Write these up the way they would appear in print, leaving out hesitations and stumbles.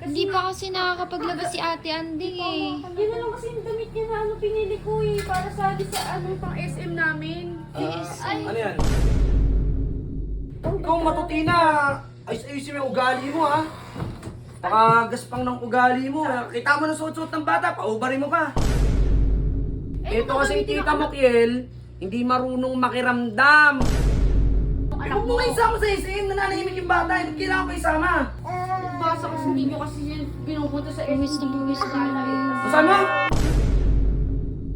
Hindi pa kasi nakakapaglabas si Ate Anding eh. Yun na lang kasi yung damit niya na pinili ko eh. Para sa pang SM namin. Ano yan? Ikaw matutina. Ayos-ayusin mo yung ugali mo ha. Pakagaspang ng ugali mo. Kita mo na suot-suot ng bata, paubarin mo ka. Ito kasi tita mo, Kiel, hindi marunong makiramdam. Huwag mo kayo isama sa SM, nananahimik yung bata, hindi kailangan kayo isama. Basa kasi hindi nyo kasi yan pinupunta sa SM. Buwis na. Kasama?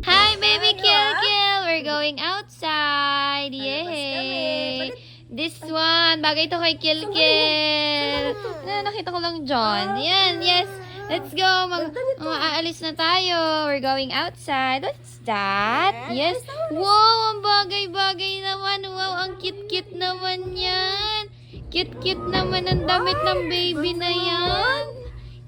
Hi, baby Kill Kill! We're going outside! Yay! This one, bagay to kay Kill Kill! Nakita ko lang John. Yan, yes! Let's go! Aalis na tayo. We're going outside. What's that? Yes! Wow! Ang bagay-bagay naman! Wow! Ang cute-cute naman yan! Cute-cute naman ang damit ng baby na yan!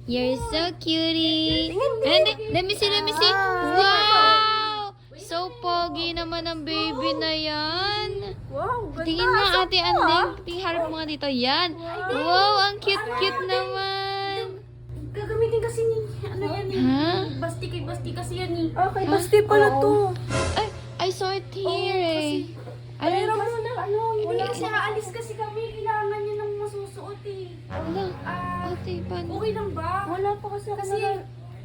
You're so cutie! And let me see! Wow! So pogi naman ang baby na yan! Wow, ganda. Tingin nga Ate Anding. Harap mo nga dito. Yan! Wow! Ang cute-cute naman! Gagamitin kasi ni, ano yan eh. Ha? Basti kay Basti kasi yan eh. Okay, basti pala to. Ay! I saw it here eh! Pero Ano? ano na, hindi kasi aalis kasi kami. Kailangan niya ng masusuot eh. Wala. Ah, Ate, paano? okay lang ba? Wala pa kasi ako Kasi,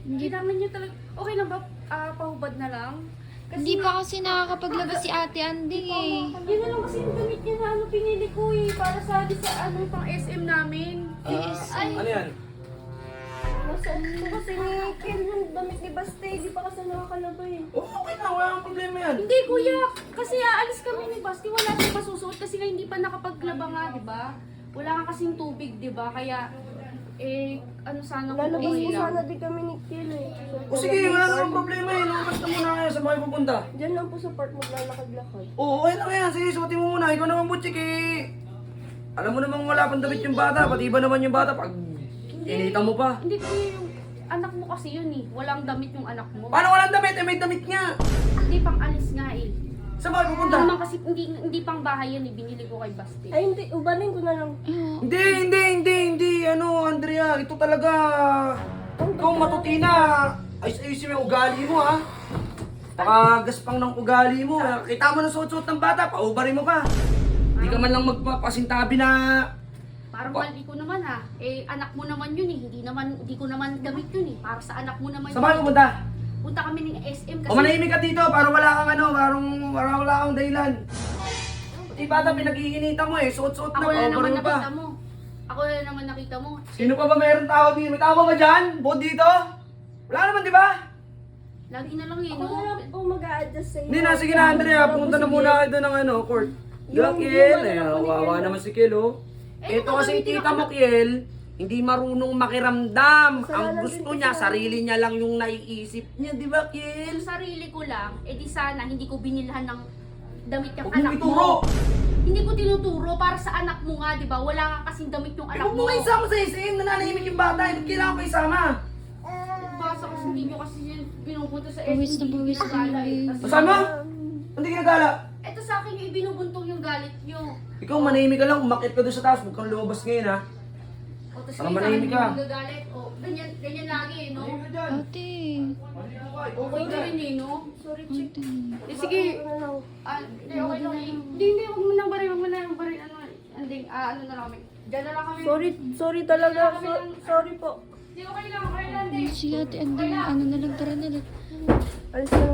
kailangan niya talaga, okay lang ba? Pahubad na lang? Kasi, Hindi pa kasi nakakapaglabas si Ate Anding eh. Yun na lang kasi yung damit niya na pinili ko eh. Para sa pang SM namin. Ano yan? Nasuot ko kasi ni Ken yung damit ni Basti. Di pa kasi nakakalabay eh. Okay na, wala kang problema yan. Hindi kuya, kasi aalis kami ni Basti. Wala siyang masusuot kasi nga hindi pa nakapaglaba nga, di ba? Wala nga kasing tubig, di ba? Kaya, ano sana kung Lalabas okay mo lang. sana di kami ni Ken eh. O sige, wala kang problema eh. Lumabas na muna kayo sa mga pupunta. Diyan lang po sa park maglalakad-lakad. Oo, okay lang yan. Sige, suotin mo muna. Ikaw naman, Butchik eh. Alam mo namang wala pang damit yung bata. Pati iba naman yung bata pag inita mo pa. Hindi kuya, yung anak mo kasi yun eh. Walang damit yung anak mo. Paano walang damit? Eh, may damit nga. Hindi pang alis nga eh. Saan ba Hindi pupunta? naman kasi, hindi pang bahay yan eh. Binili ko kay Basti. Ay hindi, ubanin ko na lang. Hindi. Ano, Andrea, ito talaga. Ikaw matutina. Ayos-ayusin mo yung ugali mo ha. Pakagaspang ng ugali mo. Kita mo na suot-suot ng bata, paubarin mo ka. Hindi ka man lang magpapasintabi na. Parang mali ko naman ha. Anak mo naman yun eh. Hindi ko naman damit yun eh. Para sa anak mo naman Saan ba pupunta? Punta kami ng SM kasi. O manahimik ka dito para wala kang parang wala kang dahilan. Pati bata pinag-iinita mo eh, suot-suot na, Ako na naman paubarin mo pa. nakita mo. Ako na naman nakita mo. Sino pa ba mayroong tao dito? May tao ba dyan? Bukod dito? Wala naman, di ba? Lagi na lang eh, Ako na lang no? po mag-a-adjust sa inyo. Hindi na, sige na Andrea, pumunta na muna kayo doon ng court. Diba, Kiel? Wawa naman si Kiel, oh. Ito kasi tita mo, Kiel, hindi marunong makiramdam. Ang gusto niya, sarili niya lang yung naiisip niya, di ba, Kiel? Yung sarili ko lang, di sana hindi ko binilhan ng damit yung Huwag mong anak ituro! mo. Hindi ko tinuturo para sa anak mo nga, di ba? Wala nga kasing damit yung anak Huwag mo. mo kayo isama sa SM, nananahimik yung bata, hindi kailangan kayo isama. Basa kasi hindi nyo kasi yan pinupunta sa Buwis na hindi buwis na. gala eh. Kasi- Masama? Hindi ginagala. Ito sa akin yung ibinubuntong yung galit nyo. Ikaw, manahimik ka lang, umakit ka doon sa taas, huwag kang lumabas ngayon, ha? O, tapos Parang kayo sa manahimik akin ka. yung nagagalit. O, ganyan lagi eh, no? Ate. Okay ka rin eh, no? Sorry, chick. Sige. Ano na lang. Hindi, okay lang eh. Hindi, huwag mo nang barin, ano, anding, ano na lang kami. Diyan na lang kami. Sorry talaga. Sorry po. Hindi, okay lang, hindi. Si Ate Anding. Ano na lang, tara na lang. Alis na